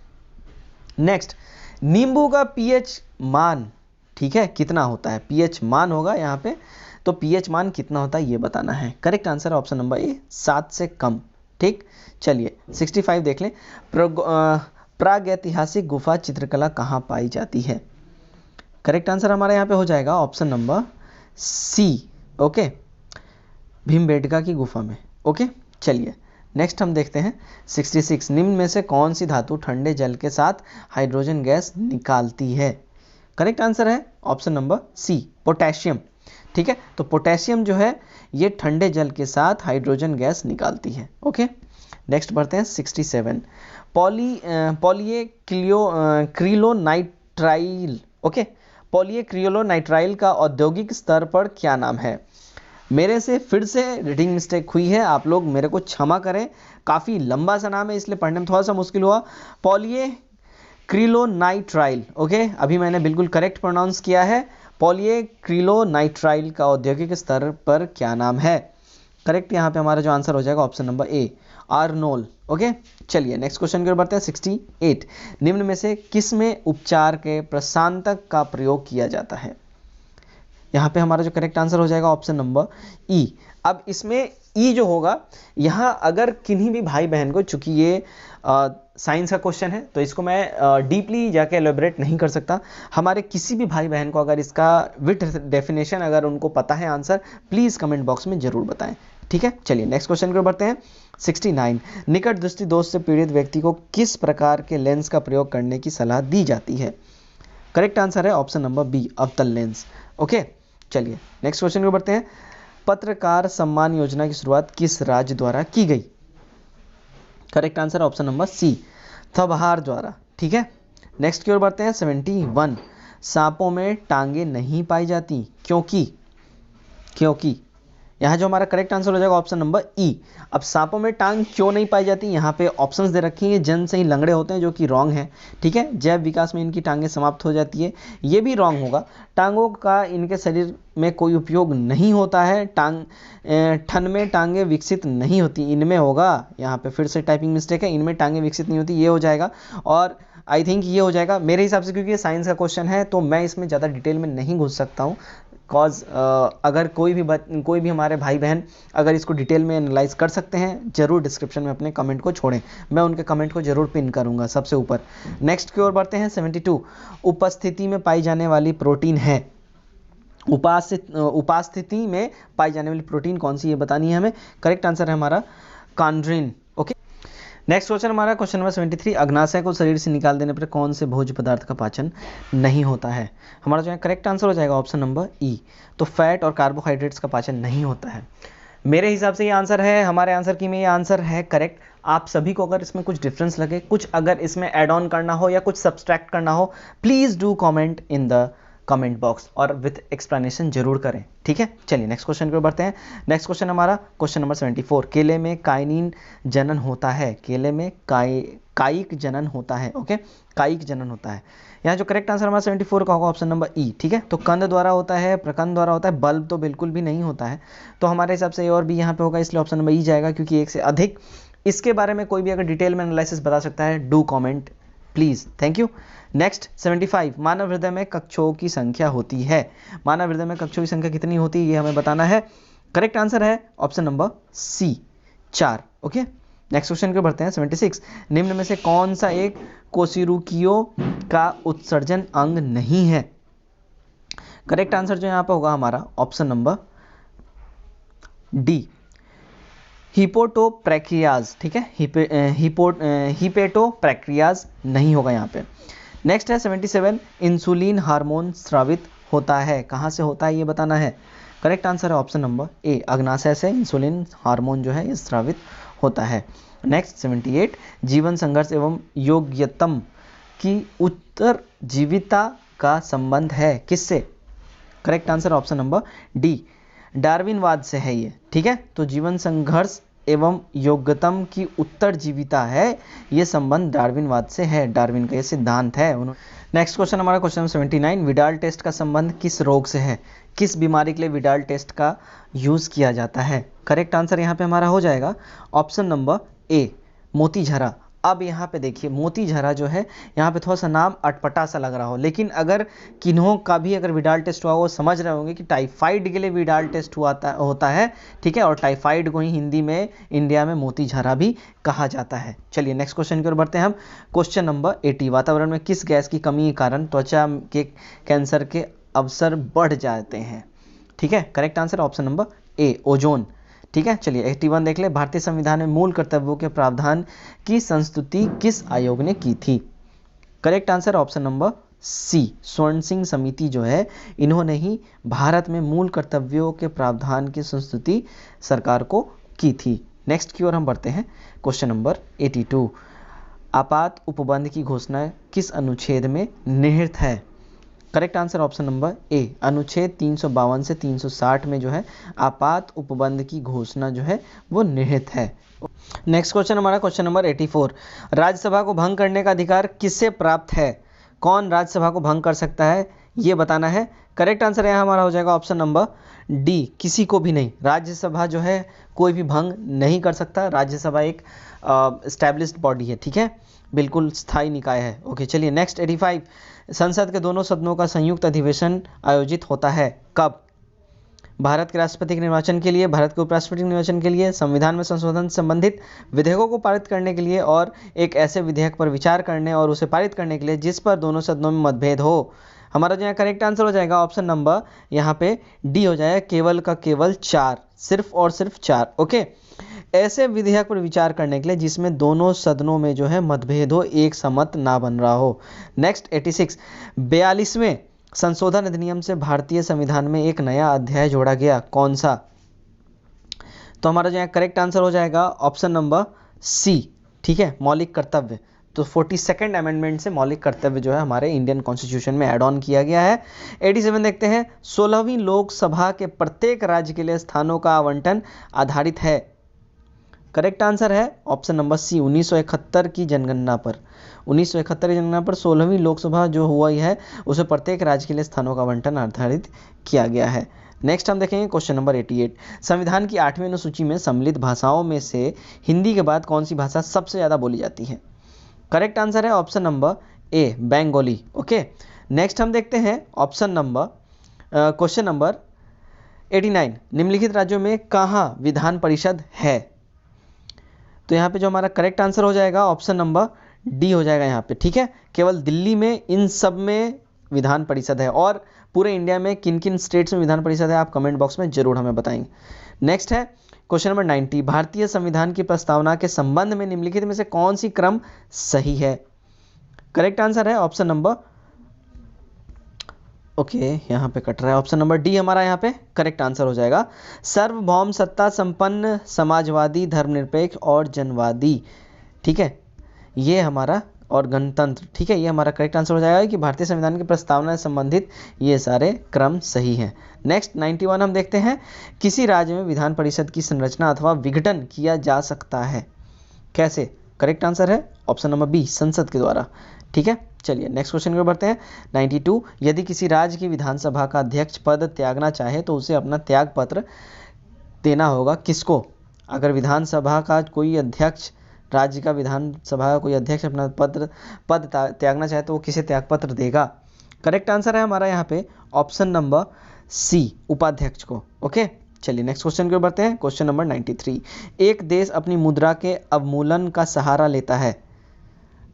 नेक्स्ट, नींबू का पीएच मान, ठीक है, कितना होता है? पीएच मान होगा यहाँ पे, तो पीएच मान कितना होता है ये बताना है। करेक्ट आंसर है ऑप्शन नंबर ए, 7 से कम। ठीक, चलिए 65 देख लें। प्रागैतिहासिक गुफा चित्रकला कहाँ पाई जाती है? करेक्ट आंसर हमारा यहाँ पे हो जाएगा option number C. Okay, Bhimbetka की गुफा में। ओके, चलिए नेक्स्ट हम देखते हैं 66। निम्न में से कौन सी धातु ठंडे जल के साथ हाइड्रोजन गैस निकालती है? करेक्ट आंसर है ऑप्शन नंबर सी, पोटेशियम। ठीक है, तो पोटेशियम जो है ये ठंडे जल के साथ हाइड्रोजन गैस निकालती है। ओके, नेक्स्ट बढ़ते हैं 67। पॉलीक्रिलोनाइट्राइल, ओके, पॉलीक्रिलोनाइट्राइल का औद्योगिक स्तर पर क्या नाम है? मेरे से फिर से रीडिंग मिस्टेक हुई है, आप लोग मेरे को क्षमा करें, काफ़ी लंबा सा नाम है इसलिए पढ़ने में थोड़ा सा मुश्किल हुआ। पॉलीक्रिलोनाइट्राइल, ओके, अभी मैंने बिल्कुल करेक्ट प्रोनाउंस किया है। पॉलीक्रिलोनाइट्राइल का औद्योगिक स्तर पर क्या नाम है? करेक्ट यहाँ पे हमारा जो आंसर हो जाएगा ऑप्शन नंबर ए, आर्नोल। ओके, चलिए नेक्स्ट क्वेश्चन की ओर बढ़ते हैं 68। निम्न में से किस में उपचार के प्रशांतक का प्रयोग किया जाता है? यहाँ पे हमारा जो करेक्ट आंसर हो जाएगा ऑप्शन नंबर ई। अब इसमें ई जो होगा, यहाँ अगर किन्हीं भी भाई बहन को, चूंकि ये साइंस का क्वेश्चन है तो इसको मैं डीपली जाके एलोबरेट नहीं कर सकता। हमारे किसी भी भाई बहन को अगर इसका विथ डेफिनेशन अगर उनको पता है आंसर, प्लीज़ कमेंट बॉक्स में ज़रूर बताएं। ठीक है, चलिए नेक्स्ट क्वेश्चन की ओर बढ़ते हैं 69। निकट दृष्टि दोष से पीड़ित व्यक्ति को किस प्रकार के लेंस का प्रयोग करने की सलाह दी जाती है? करेक्ट आंसर है ऑप्शन नंबर बी, अवतल लेंस। ओके, चलिए नेक्स्ट क्वेश्चन की ओर बढ़ते हैं। पत्रकार सम्मान योजना की शुरुआत किस राज्य द्वारा की गई? Correct answer option number C, थबहार द्वारा। ठीक है, नेक्स्ट की ओर बढ़ते हैं 71। सांपों में टांगे नहीं पाई जाती क्योंकि यहाँ जो हमारा करेक्ट आंसर हो जाएगा ऑप्शन नंबर ई। अब सांपों में टांग क्यों नहीं पाई जाती, यहाँ पे ऑप्शंस दे रखी हैं। जन से ही लंगड़े होते हैं, जो कि रॉन्ग है। ठीक है, जैव विकास में इनकी टांगें समाप्त हो जाती है, ये भी रॉन्ग होगा। टांगों का इनके शरीर में कोई उपयोग नहीं होता है। ठन में टांगें विकसित नहीं होती, इनमें होगा। यहाँ पे फिर से टाइपिंग मिस्टेक है, इनमें टांगें विकसित नहीं होती, ये हो जाएगा। और आई थिंक ये हो जाएगा मेरे हिसाब से, क्योंकि ये साइंस का क्वेश्चन है तो मैं इसमें ज़्यादा डिटेल में नहीं घुस सकता हूँ। कॉज अगर कोई भी हमारे भाई बहन अगर इसको डिटेल में एनालाइज कर सकते हैं, ज़रूर डिस्क्रिप्शन में अपने कमेंट को छोड़ें, मैं उनके कमेंट को ज़रूर पिन करूंगा सबसे ऊपर। नेक्स्ट की ओर बढ़ते हैं 72। उपस्थिति में पाई जाने वाली प्रोटीन है, उपास्थिति में पाई जाने वाली प्रोटीन कौन सी, ये बतानी है हमें। करेक्ट आंसर है हमारा कॉन्ड्रिन। ओके, नेक्स्ट क्वेश्चन हमारा क्वेश्चन नंबर 73। अग्नाशय को शरीर से निकाल देने पर कौन से भोज्य पदार्थ का पाचन नहीं होता है? हमारा जो है करेक्ट आंसर हो जाएगा ऑप्शन नंबर ई, तो फैट और कार्बोहाइड्रेट्स का पाचन नहीं होता है। मेरे हिसाब से ये आंसर है, हमारे आंसर की में ये आंसर है करेक्ट। आप सभी को अगर इसमें कुछ डिफरेंस लगे, कुछ अगर इसमें ऐड ऑन करना हो या कुछ सब्सट्रैक्ट करना हो, please do comment in the comment box और विथ एक्सप्लेनेशन जरूर करें। ठीक है, चलिए नेक्स्ट क्वेश्चन की ओर बढ़ते हैं। नेक्स्ट क्वेश्चन हमारा क्वेश्चन नंबर 74। केले में काइनिन जनन होता है, केले में कायिक जनन होता है। ओके, कायिक जनन होता है। यहाँ जो करेक्ट आंसर हमारा 74 का होगा ऑप्शन नंबर ई। ठीक है, तो कंद द्वारा होता है, प्रकंद द्वारा होता है, बल्ब तो बिल्कुल भी नहीं होता है। तो हमारे हिसाब से ए और बी यहाँ पे होगा, इसलिए ऑप्शन नंबर ई जाएगा, क्योंकि एक से अधिक। इसके बारे में कोई भी अगर डिटेल में एनालिसिस बता सकता है, do comment please, thank you. Next 75। मानव हृदय में कक्षों की संख्या होती है, मानव हृदय में कक्षों की संख्या कितनी होती है ये हमें बताना है। करेक्ट आंसर है option number C, 4। Okay, next question को बढ़ते हैं 76। निम्न में से कौन सा एक कोशिरुकियों का उत्सर्जन अंग नहीं है? करेक्ट आंसर जो यहाँ पे होगा हमारा ऑप्शन नंबर डी, हिपोटोप्रेक्रियाज। ठीक है, हिपेटोप्रेक्रियाज नहीं होगा यहाँ पे। नेक्स्ट है 77, इंसुलिन हार्मोन स्रावित होता है, कहाँ से होता है ये बताना है। करेक्ट आंसर है ऑप्शन नंबर ए, अग्नाशय से इंसुलिन हार्मोन जो है ये स्रावित होता है। नेक्स्ट 78, जीवन संघर्ष एवं योग्यतम की उत्तरजीविता का संबंध है किससे। Correct answer option number D, डार्विनवाद से है ये। ठीक है, तो जीवन संघर्ष एवं योग्यतम की उत्तरजीविता है, ये संबंध डार्विनवाद से है, डार्विन का ये सिद्धांत है। नेक्स्ट क्वेश्चन हमारा क्वेश्चन 79, विडाल टेस्ट का संबंध किस रोग से है, किस बीमारी के लिए विडाल टेस्ट का यूज किया जाता है। करेक्ट आंसर यहाँ पे हमारा हो जाएगा ऑप्शन नंबर ए, मोतीझरा। अब यहाँ पे देखिए मोतीझरा जो है, यहाँ पे थोड़ा सा नाम अटपटा सा लग रहा हो, लेकिन अगर किन्हों का भी अगर विडाल टेस्ट हुआ वो समझ रहे होंगे कि टाइफाइड के लिए विडाल टेस्ट होता है। ठीक है, और टाइफाइड को ही हिंदी में इंडिया में मोतीझरा भी कहा जाता है। चलिए नेक्स्ट क्वेश्चन की ओर बढ़ते हैं हम। क्वेश्चन नंबर 80, वातावरण में किस गैस की कमी के कारण त्वचा के कैंसर के अवसर बढ़ जाते हैं। ठीक है, करेक्ट आंसर ऑप्शन नंबर ए, ओजोन। ठीक है, चलिए 81 देख ले, भारतीय संविधान में मूल कर्तव्यों के प्रावधान की संस्तुति किस आयोग ने की थी। Correct answer option number C, Swaran Singh समिति जो है इन्होंने ही भारत में मूल कर्तव्यों के प्रावधान की संस्तुति सरकार को की थी। नेक्स्ट की ओर हम बढ़ते हैं। क्वेश्चन नंबर 82, आपात उपबंध की घोषणा किस अनुच्छेद में निहित है। करेक्ट आंसर ऑप्शन नंबर ए, अनुच्छेद 352 से 360 में जो है आपात उपबंध की घोषणा जो है वो निहित है। नेक्स्ट क्वेश्चन हमारा क्वेश्चन नंबर 84, राज्यसभा को भंग करने का अधिकार किससे प्राप्त है, कौन राज्यसभा को भंग कर सकता है ये बताना है। करेक्ट आंसर यहाँ हमारा हो जाएगा ऑप्शन नंबर डी, किसी को भी नहीं। राज्यसभा जो है कोई भी भंग नहीं कर सकता, राज्यसभा एक एस्टैब्लिश्ड बॉडी है। ठीक है, बिल्कुल स्थायी निकाय है। ओके, चलिए नेक्स्ट 85, संसद के दोनों सदनों का संयुक्त अधिवेशन आयोजित होता है कब। भारत के राष्ट्रपति के निर्वाचन के लिए, भारत के उपराष्ट्रपति के निर्वाचन के लिए, संविधान में संशोधन संबंधित विधेयकों को पारित करने के लिए, और एक ऐसे विधेयक पर विचार करने और उसे पारित करने के लिए जिस पर दोनों सदनों में मतभेद हो। हमारा जो यहाँ करेक्ट आंसर हो जाएगा ऑप्शन नंबर यहाँ पे डी हो जाएगा, केवल का केवल 4, सिर्फ और सिर्फ 4। ओके, ऐसे विधेयक पर विचार करने के लिए जिसमें दोनों सदनों में जो है मतभेद हो, एक समत ना बन रहा हो। नेक्स्ट 86, 42वें संशोधन अधिनियम से भारतीय संविधान में एक नया अध्याय जोड़ा गया, कौन सा। तो हमारा जो यहाँ करेक्ट आंसर हो जाएगा ऑप्शन नंबर सी। ठीक है, मौलिक कर्तव्य। तो 42nd अमेंडमेंट से मौलिक कर्तव्य जो है हमारे इंडियन कॉन्स्टिट्यूशन में ऐड ऑन किया गया है। 87 देखते हैं, 16वीं लोकसभा के प्रत्येक राज्य के लिए स्थानों का आवंटन आधारित है। करेक्ट आंसर है ऑप्शन नंबर सी, 1971 की जनगणना पर। 1971 की जनगणना पर 16वीं लोकसभा जो हुआ है उसे प्रत्येक राज्य के लिए स्थानों का आवंटन आधारित किया गया है। नेक्स्ट हम देखेंगे क्वेश्चन नंबर 88, संविधान की 8वीं अनुसूची में सम्मिलित भाषाओं में से हिंदी के बाद कौन सी भाषा सबसे ज़्यादा बोली जाती है। करेक्ट आंसर है ऑप्शन नंबर ए, बंगाली। ओके, नेक्स्ट हम देखते हैं ऑप्शन नंबर क्वेश्चन नंबर 89, निम्नलिखित राज्यों में कहाँ विधान परिषद है। तो यहाँ पे जो हमारा करेक्ट आंसर हो जाएगा ऑप्शन नंबर डी हो जाएगा यहाँ पे। ठीक है, केवल दिल्ली में इन सब में विधान परिषद है, और पूरे इंडिया में किन किन स्टेट्स में विधान परिषद है आप कमेंट बॉक्स में जरूर हमें बताएंगे। नेक्स्ट है क्वेश्चन नंबर 90, भारतीय संविधान की प्रस्तावना के संबंध में निम्नलिखित में से कौन सी क्रम सही है। करेक्ट आंसर है ऑप्शन नंबर यहाँ पे कट रहा है, ऑप्शन नंबर डी हमारा यहाँ पे करेक्ट आंसर हो जाएगा, सार्वभौम सत्ता संपन्न समाजवादी धर्मनिरपेक्ष और जनवादी। ठीक है, ये हमारा और गणतंत्र। ठीक है, ये हमारा करेक्ट आंसर हो जाएगा कि भारतीय संविधान की प्रस्तावना से संबंधित ये सारे क्रम सही हैं। नेक्स्ट 91 हम देखते हैं, किसी राज्य में विधान परिषद की संरचना अथवा विघटन किया जा सकता है, कैसे। करेक्ट आंसर है ऑप्शन नंबर बी, संसद के द्वारा। ठीक है, चलिए नेक्स्ट क्वेश्चन की ओर बढ़ते हैं। 92, यदि किसी राज्य की विधानसभा का अध्यक्ष पद त्यागना चाहे तो उसे अपना त्याग पत्र देना होगा किसको। अगर विधानसभा का कोई अध्यक्ष, राज्य का विधानसभा का कोई अध्यक्ष अपना पद त्यागना चाहे तो वो किसे त्यागपत्र देगा। करेक्ट आंसर है हमारा यहाँ पे ऑप्शन नंबर सी, उपाध्यक्ष को। ओके, चलिए नेक्स्ट क्वेश्चन की ओर बढ़ते हैं। क्वेश्चन नंबर 93, एक देश अपनी मुद्रा के अवमूलन का सहारा लेता है।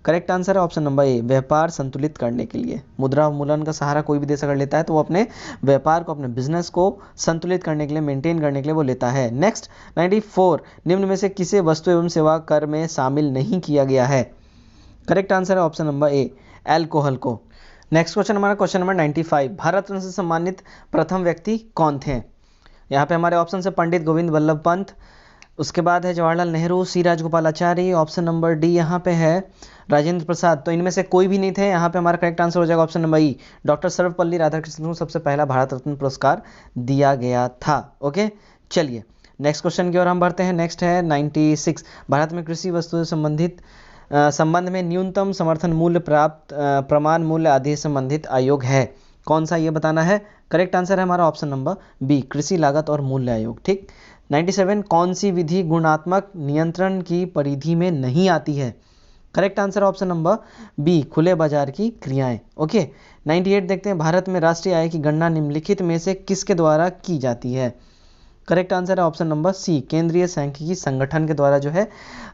करेक्ट आंसर है ऑप्शन नंबर ए, व्यापार संतुलित करने के लिए। मुद्रा अवमूलन का सहारा कोई भी देश अगर लेता है तो वो अपने व्यापार को, अपने बिजनेस को संतुलित करने के लिए, मेंटेन करने के लिए वो लेता है। नेक्स्ट 94, निम्न में से किसे वस्तु एवं सेवा कर में शामिल नहीं किया गया है? करेक्ट आंसर है ऑप्शन नंबर ए, एल्कोहल को। नेक्स्ट क्वेश्चन हमारा क्वेश्चन नंबर 95, भारत रत्न से सम्मानित प्रथम व्यक्ति कौन थे? यहाँ पे हमारे ऑप्शन है पंडित गोविंद वल्लभ पंत, उसके बाद है जवाहरलाल नेहरू, सी राजगोपालाचारी, ऑप्शन नंबर डी यहाँ पे है राजेंद्र प्रसाद। तो इनमें से कोई भी नहीं थे। यहाँ पे हमारा करेक्ट आंसर हो जाएगा ऑप्शन नंबर ई, डॉक्टर सर्वपल्ली राधाकृष्णन को सबसे पहला भारत रत्न पुरस्कार दिया गया था। ओके, चलिए नेक्स्ट क्वेश्चन की ओर हम बढ़ते हैं। नेक्स्ट है 96, भारत में कृषि वस्तुओं से संबंधित संबंध में न्यूनतम समर्थन मूल्य प्राप्त प्रमाण मूल्य आदि संबंधित आयोग है? कौन सा ये बताना है। करेक्ट आंसर है हमारा ऑप्शन नंबर बी, कृषि लागत और मूल्य आयोग। ठीक। 97, कौन सी विधि गुणात्मक नियंत्रण की परिधि में नहीं आती है? Correct answer option number B, खुले बाजार की क्रियाएं। ओके। 98 देखते हैं, भारत में राष्ट्रीय आय की गणना निम्नलिखित में से किसके द्वारा की जाती है? करेक्ट आंसर है ऑप्शन नंबर सी, केंद्रीय सांख्यिकी संगठन के द्वारा जो है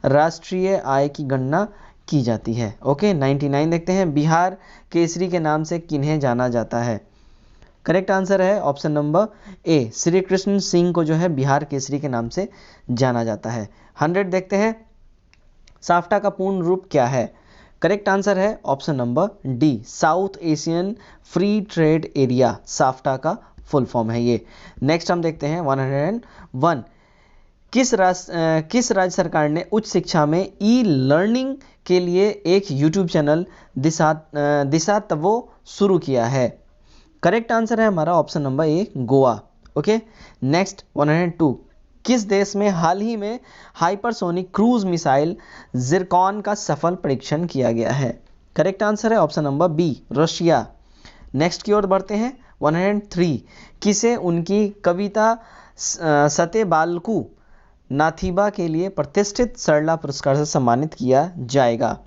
राष्ट्रीय आय की गणना की जाती है। ओके। 99 देखते हैं, बिहार केसरी के नाम से किन्हें जाना जाता है? करेक्ट आंसर है ऑप्शन नंबर ए, श्री कृष्ण सिंह को जो है बिहार केसरी के नाम से जाना जाता है। 100 देखते हैं, साफ्टा का पूर्ण रूप क्या है? करेक्ट आंसर है option number D, south Asian free trade area, SAFTA का फुल फॉर्म है ये। नेक्स्ट हम देखते हैं 101, किस राज्य सरकार ने उच्च शिक्षा में ई लर्निंग के लिए एक यूट्यूब चैनल दिशा तवो शुरू किया है? करेक्ट आंसर है हमारा ऑप्शन नंबर ए, गोवा। ओके। नेक्स्ट 102, किस देश में हाल ही में हाइपरसोनिक क्रूज मिसाइल जिरकॉन का सफल परीक्षण किया गया है? करेक्ट आंसर है option number B, Russia. Next की ओर बढ़ते हैं 103, किसे उनकी कविता सते बालकू नाथीबा के लिए प्रतिष्ठित सरला पुरस्कार से सम्मानित किया जाएगा?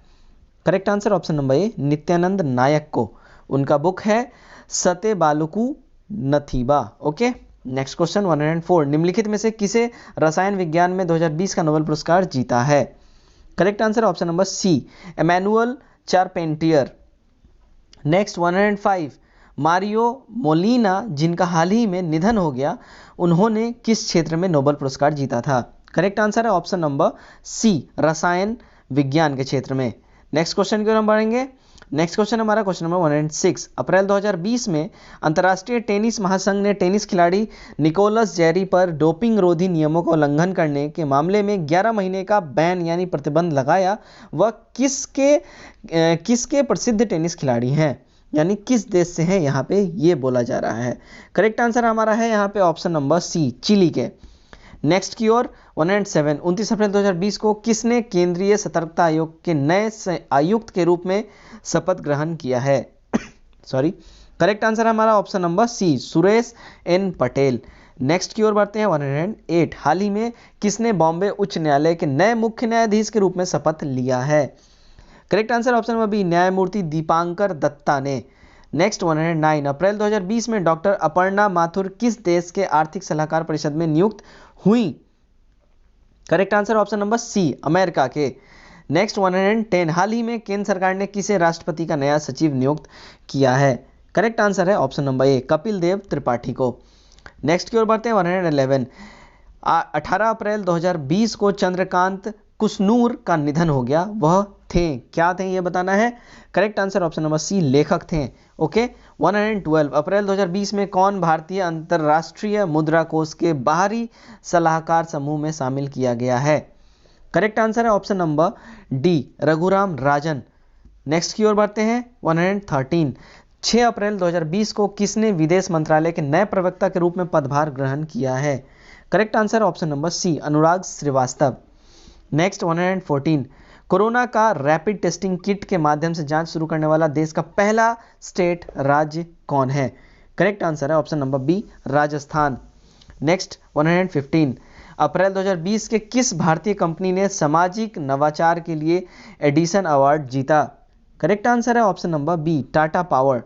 Correct answer option number A, Nityanand Nayak को। उनका बुक है सते बालकू नथीबा। ओके। नेक्स्ट क्वेश्चन 104, निम्नलिखित में से किसे रसायन विज्ञान में 2020 का नोबेल पुरस्कार जीता है? Correct answer option number C, Emmanuelle Charpentier. Next 105, Mario Molina जिनका हाल ही में निधन हो गया, उन्होंने किस क्षेत्र में नोबेल पुरस्कार जीता था? करेक्ट आंसर है ऑप्शन नंबर सी, रसायन विज्ञान के क्षेत्र में। नेक्स्ट क्वेश्चन की ओर हम बढ़ेंगे। नेक्स्ट क्वेश्चन हमारा क्वेश्चन नंबर 106, अप्रैल 2020 में अंतर्राष्ट्रीय टेनिस महासंघ ने टेनिस खिलाड़ी निकोलस जेरी पर डोपिंग रोधी नियमों का उल्लंघन करने के मामले में 11 महीने का बैन यानी प्रतिबंध लगाया। वह किसके प्रसिद्ध टेनिस खिलाड़ी हैं, यानी किस देश से हैं, यहाँ पे ये बोला जा रहा है। करेक्ट आंसर हमारा है यहाँ पे ऑप्शन नंबर सी, चिली के। नेक्स्ट की ओर 107, 29 अप्रैल 2020 को किसने केंद्रीय सतर्कता आयोग के नए आयुक्त के रूप में शपथ ग्रहण किया है? सॉरी। करेक्ट आंसर हमारा option number C, Suresh N Patel. Next की ओर बढ़ते हैं 108, हाल ही में किसने बॉम्बे उच्च न्यायालय के नए मुख्य न्यायाधीश के रूप में शपथ लिया है? Correct answer option number B, न्यायमूर्ति दीपांकर दत्ता ने। नेक्स्ट 109, अप्रैल 2020 में डॉक्टर अपर्णा माथुर किस देश के आर्थिक सलाहकार परिषद में नियुक्त हुई? Correct answer option number C, America के। नेक्स्ट 110, हाल ही में केंद्र सरकार ने किसे राष्ट्रपति का नया सचिव नियुक्त किया है? करेक्ट आंसर है ऑप्शन नंबर ए, कपिल देव त्रिपाठी को। नेक्स्ट की ओर बढ़ते हैं 111, 18 अप्रैल 2020 को चंद्रकांत कुसनूर का निधन हो गया। वह थे, क्या थे ये बताना है। Correct answer option number C, लेखक थे। ओके। 112, अप्रैल 2020 में कौन भारतीय अंतर्राष्ट्रीय मुद्रा कोष के बाहरी सलाहकार समूह में शामिल किया गया है? करेक्ट आंसर है option number D, Raghuram Rajan. Next की ओर बढ़ते हैं 113, 6 अप्रैल 2020 को किसने विदेश मंत्रालय के नए प्रवक्ता के रूप में पदभार ग्रहण किया है? Correct answer option number C, Anurag Srivastava. Next 114, corona का रैपिड टेस्टिंग किट के माध्यम से जांच शुरू करने वाला देश का पहला स्टेट राज्य कौन है? करेक्ट आंसर है option number B, Rajasthan. Next 115, अप्रैल 2020 के किस भारतीय कंपनी ने सामाजिक नवाचार के लिए एडिसन अवार्ड जीता? करेक्ट आंसर है option number B, Tata Power.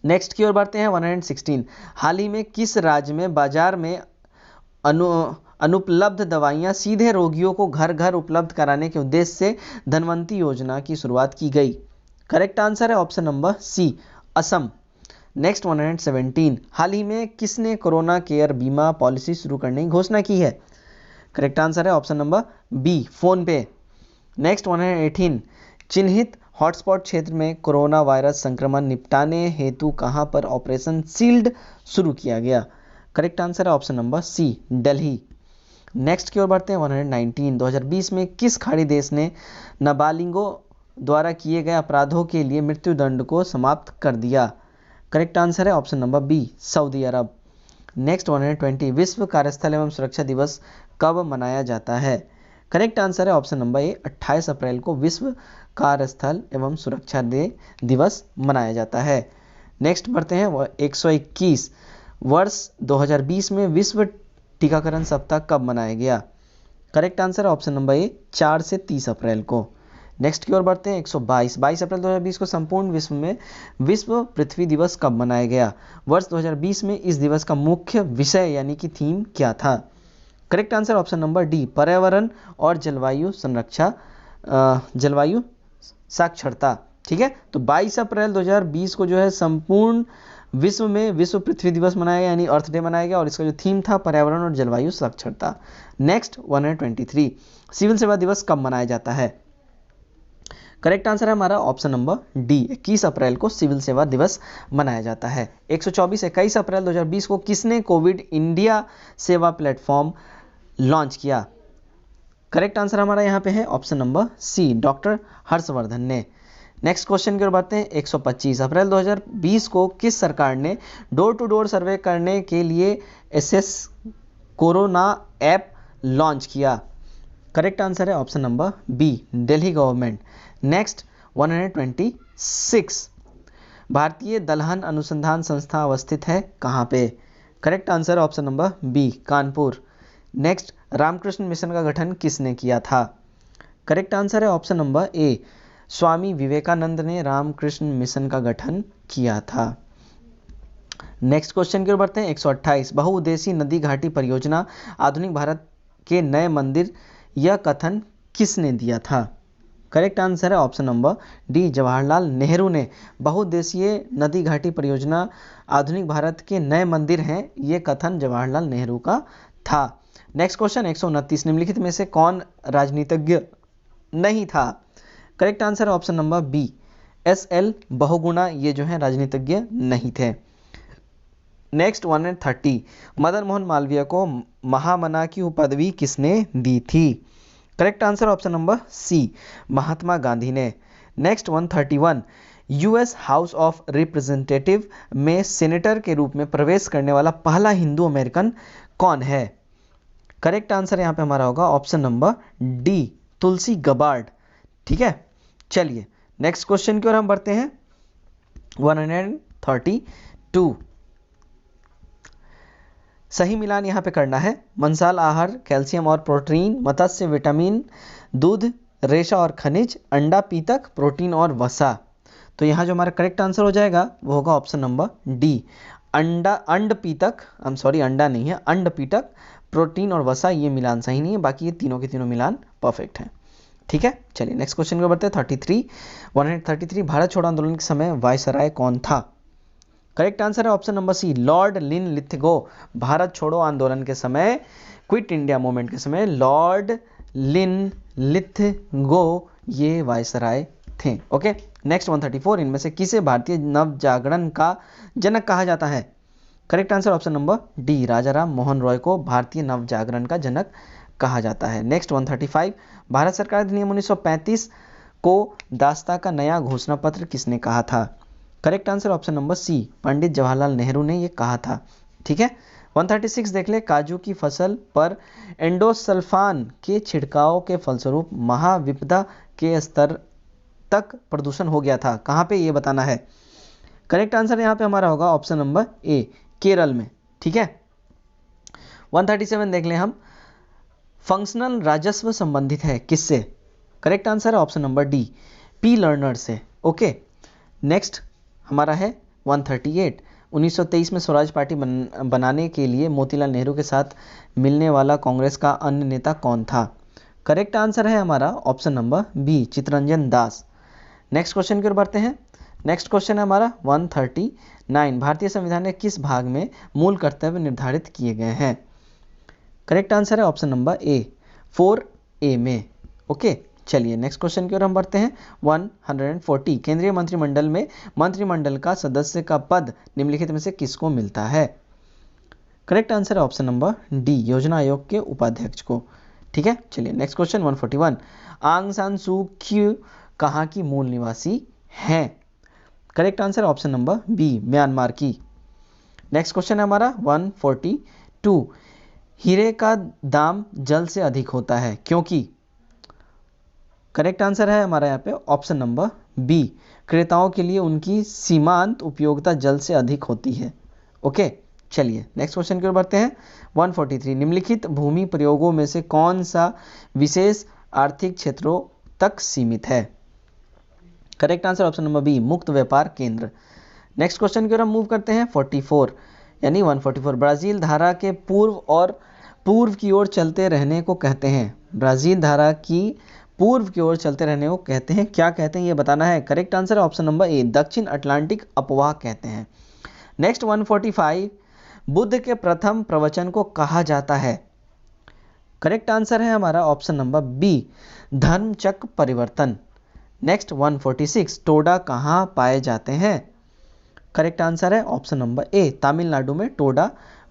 Next की ओर बढ़ते हैं 116, हाल ही में किस राज्य में बाजार में अनुपलब्ध दवाइयां सीधे रोगियों को घर घर उपलब्ध कराने के उद्देश्य से धनवंती योजना की शुरुआत की गई। करेक्ट आंसर है option number C, Assam. Next 117, हाल ही में किसने कोरोना केयर बीमा पॉलिसी शुरू करने की घोषणा की है? करेक्ट आंसर है ऑप्शन नंबर बी, फोन पे। नेक्स्ट 118, चिन्हित हॉटस्पॉट क्षेत्र में कोरोना वायरस संक्रमण निपटाने हेतु कहां पर ऑपरेशन सील्ड शुरू किया गया? करेक्ट आंसर है option number C, Delhi. Next की ओर बढ़ते हैं 119, 2020 में किस खाड़ी देश ने नाबालिगों द्वारा किए गए अपराधों के लिए मृत्युदंड को समाप्त कर दिया? करेक्ट आंसर है ऑप्शन नंबर बी, सऊदी अरब। नेक्स्ट 120, विश्व कार्यस्थल एवं सुरक्षा दिवस कब मनाया जाता है? करेक्ट आंसर है ऑप्शन नंबर ए, 28 अप्रैल को विश्व कार्यस्थल एवं सुरक्षा दिवस मनाया जाता है। नेक्स्ट बढ़ते हैं 121, वर्ष 2020 में विश्व टीकाकरण सप्ताह कब मनाया गया? करेक्ट आंसर है ऑप्शन नंबर ए, 4 से 30 अप्रैल को। नेक्स्ट की ओर बढ़ते हैं 122, 22 अप्रैल 2020 को संपूर्ण विश्व में विश्व पृथ्वी दिवस कब मनाया गया? वर्ष 2020 में इस दिवस का मुख्य विषय यानी कि थीम क्या था? Correct answer option number D, पर्यावरण और जलवायु जलवायु साक्षरता। ठीक है, तो 22 अप्रैल 2020 को जो है संपूर्ण विश्व में विश्व पृथ्वी दिवस मनाया गया यानी अर्थ डे मनाया गया और इसका जो थीम था पर्यावरण और जलवायु साक्षरता। नेक्स्ट 123, सिविल सेवा दिवस कब मनाया जाता है? करेक्ट आंसर है हमारा ऑप्शन नंबर डी, 21 अप्रैल को सिविल सेवा दिवस मनाया जाता है। 124, 21 अप्रैल 2020 को किसने covid India Seva platform launch किया? करेक्ट आंसर हमारा यहाँ पे है option number C, doctor Harshvardhan ने। नेक्स्ट क्वेश्चन की ओर बढ़ते हैं 125, अप्रैल 2020 को किस सरकार ने डोर टू डोर सर्वे करने के लिए एसएस कोरोना ऐप लॉन्च किया? करेक्ट आंसर है option number B, Delhi government. Next 126, भारतीय दलहन अनुसंधान संस्था अवस्थित है कहाँ पे? करेक्ट आंसर है option number B, Kanpur. Next, Ramakrishna mission का गठन किसने किया था? करेक्ट आंसर है option number A, Swami Vivekananda ने रामकृष्ण मिशन का गठन किया था। नेक्स्ट क्वेश्चन की ओर बढ़ते हैं 128, बहुउद्देशीय नदी घाटी परियोजना आधुनिक भारत के नए मंदिर, यह कथन किसने दिया था? करेक्ट आंसर है option number D, Jawaharlal Nehru ने। बहुउद्देशीय नदी घाटी परियोजना आधुनिक भारत के नए मंदिर हैं, ये कथन जवाहरलाल नेहरू का था। नेक्स्ट क्वेश्चन 129, निम्नलिखित में से कौन राजनीतिज्ञ नहीं था? करेक्ट आंसर है option number B, S L. Bahuguna, ये जो है राजनीतिज्ञ नहीं थे। नेक्स्ट 130, मदन मोहन मालवीय को महामना की पदवी किसने दी थी? Correct answer option number C, Mahatma Gandhi ने। Next 131, US house of representative में सेनेटर के रूप में प्रवेश करने वाला पहला हिंदू अमेरिकन कौन है? करेक्ट आंसर यहाँ पे हमारा होगा ऑप्शन नंबर डी, तुलसी गबार्ड। ठीक है, चलिए नेक्स्ट क्वेश्चन की ओर हम बढ़ते हैं 132। सही मिलान यहाँ पे करना है। मंसाल आहार, कैल्शियम और प्रोटीन, मत्स्य विटामिन, दूध, रेशा और खनिज, अंडा पीतक, प्रोटीन और वसा। तो यहाँ जो हमारा करेक्ट आंसर हो जाएगा वो होगा ऑप्शन नंबर डी, अंड पीतक। अंडा नहीं है, अंड पीतक, प्रोटीन और वसा, ये मिलान सही नहीं है, बाकी ये तीनों के तीनों मिलान परफेक्ट हैं। ठीक है, चलिए नेक्स्ट क्वेश्चन को बढ़ते हैं 133, भारत छोड़ो आंदोलन के समय वायसराय कौन था? करेक्ट आंसर है ऑप्शन नंबर सी, लॉर्ड लिन लिथगो। भारत छोड़ो आंदोलन के समय, क्विट इंडिया मूवमेंट के समय लॉर्ड लिन लिथगो ये वायसराय थे। ओके, नेक्स्ट 134, इनमें से किसे भारतीय नव जागरण का जनक कहा जाता है? Correct answer option number D, Raja Ram Mohan Roy को भारतीय नव जागरण का जनक कहा जाता है। नेक्स्ट 135, भारत सरकार अधिनियम 1935 को दास्ता का नया घोषणा पत्र किसने कहा था? Correct answer option number C, Pandit Jawaharlal Nehru ने ये कहा था। ठीक है, 136 देख ले, काजू की फसल पर एंडोसल्फान के छिड़काव के फलस्वरूप महाविपदा के स्तर तक प्रदूषण हो गया था, कहाँ पे ये बताना है। करेक्ट आंसर यहाँ पे हमारा होगा ऑप्शन नंबर ए, केरल में। ठीक है, 137 देख लें हम, फंक्शनल राजस्व संबंधित है किससे? करेक्ट आंसर है option number D, P learner से। ओके, नेक्स्ट हमारा है 138, 1923 में स्वराज पार्टी बनाने के लिए मोतीलाल नेहरू के साथ मिलने वाला कांग्रेस का अन्य नेता कौन था? करेक्ट आंसर है हमारा option number B, Chittaranjan Das. Next question की ओर बढ़ते हैं। नेक्स्ट क्वेश्चन है हमारा 139। भारतीय संविधान के किस भाग में मूल कर्तव्य निर्धारित किए गए हैं? करेक्ट आंसर है ऑप्शन नंबर ए, 4A में। ओके, चलिए नेक्स्ट क्वेश्चन की ओर हम बढ़ते हैं। 140। केंद्रीय मंत्रिमंडल में मंत्रिमंडल का सदस्य का पद निम्नलिखित में से किसको मिलता है? करेक्ट आंसर है ऑप्शन नंबर डी, योजना आयोग के उपाध्यक्ष को। ठीक है, चलिए नेक्स्ट क्वेश्चन 141। आंग सान सू की कहाँ की मूल निवासी हैं? Correct answer option number B, Myanmar की। नेक्स्ट क्वेश्चन है हमारा 142। हीरे का दाम जल से अधिक होता है क्योंकि? करेक्ट आंसर है हमारा यहाँ पे ऑप्शन नंबर बी, क्रेताओं के लिए उनकी सीमांत उपयोगिता जल से अधिक होती है। ओके, चलिए नेक्स्ट क्वेश्चन की ओर बढ़ते हैं। 143। निम्नलिखित भूमि प्रयोगों में से कौन सा विशेष आर्थिक क्षेत्रों तक सीमित है? Correct answer option number B, मुक्त व्यापार केंद्र। नेक्स्ट क्वेश्चन की ओर हम मूव करते हैं 44 यानी 144। ब्राजील धारा के पूर्व की ओर चलते रहने को कहते हैं। ब्राजील धारा की पूर्व की ओर चलते रहने को कहते हैं, क्या कहते हैं ये बताना है। करेक्ट आंसर है ऑप्शन नंबर ए, दक्षिण अटलांटिक अपवाह कहते हैं। नेक्स्ट 145। बुद्ध के प्रथम प्रवचन को कहा जाता है। करेक्ट आंसर है हमारा ऑप्शन नंबर बी, धर्मचक्र परिवर्तन। नेक्स्ट 146। टोडा कहाँ पाए जाते हैं? करेक्ट आंसर है ऑप्शन नंबर ए, तमिलनाडु में टोडा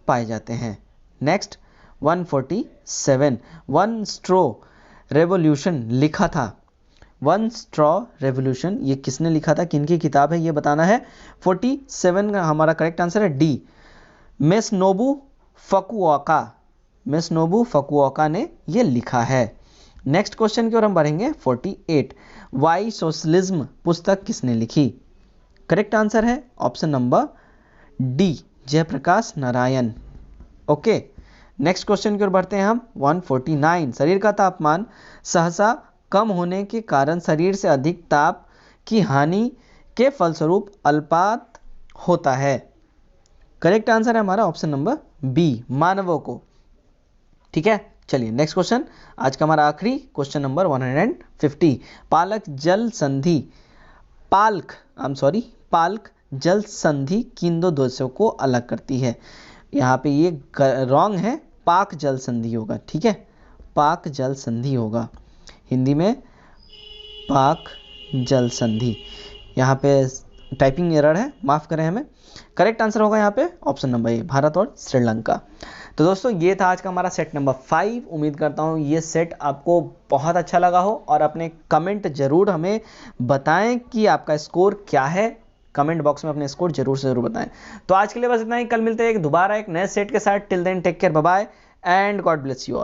पाए जाते हैं। नेक्स्ट 147। वन स्ट्रो रेवोल्यूशन लिखा था। वन स्ट्रॉ रेवोल्यूशन ये किसने लिखा था, किनकी किताब है ये बताना है। 47 का हमारा करेक्ट आंसर है डी, मेस्नोबु फकुओका। मेस्नोबु फकुओका ने ये लिखा है। नेक्स्ट क्वेश्चन की ओर हम बढ़ेंगे 48। वाई सोशलिज्म पुस्तक किसने लिखी? करेक्ट आंसर है option number D, Jayaprakash Narayan. Okay, next question की ओर बढ़ते हैं हम 149। शरीर का तापमान सहसा कम होने के कारण शरीर से अधिक ताप की हानि के फलस्वरूप अल्पात होता है। करेक्ट आंसर है हमारा ऑप्शन नंबर बी, मानवों को। ठीक है, चलिए नेक्स्ट क्वेश्चन, आज का हमारा आखिरी क्वेश्चन नंबर 150। पालक जल संधि किन दो देशों को अलग करती है? यहाँ पे ये रॉन्ग है, पाक जल संधि होगा। ठीक है, पाक जल संधि होगा, हिंदी में पाक जल संधि। यहाँ पे टाइपिंग एरर है, माफ करें हमें। करेक्ट आंसर होगा यहाँ पे ऑप्शन नंबर ए, भारत और श्रीलंका। तो दोस्तों ये था आज का हमारा सेट नंबर 5। उम्मीद करता हूँ ये सेट आपको बहुत अच्छा लगा हो और अपने कमेंट जरूर हमें बताएं कि आपका स्कोर क्या है। कमेंट बॉक्स में अपने स्कोर जरूर से जरूर बताएं। तो आज के लिए बस इतना ही, कल मिलते हैं दोबारा एक नए सेट के साथ। Till then take care, bye bye and God bless you all.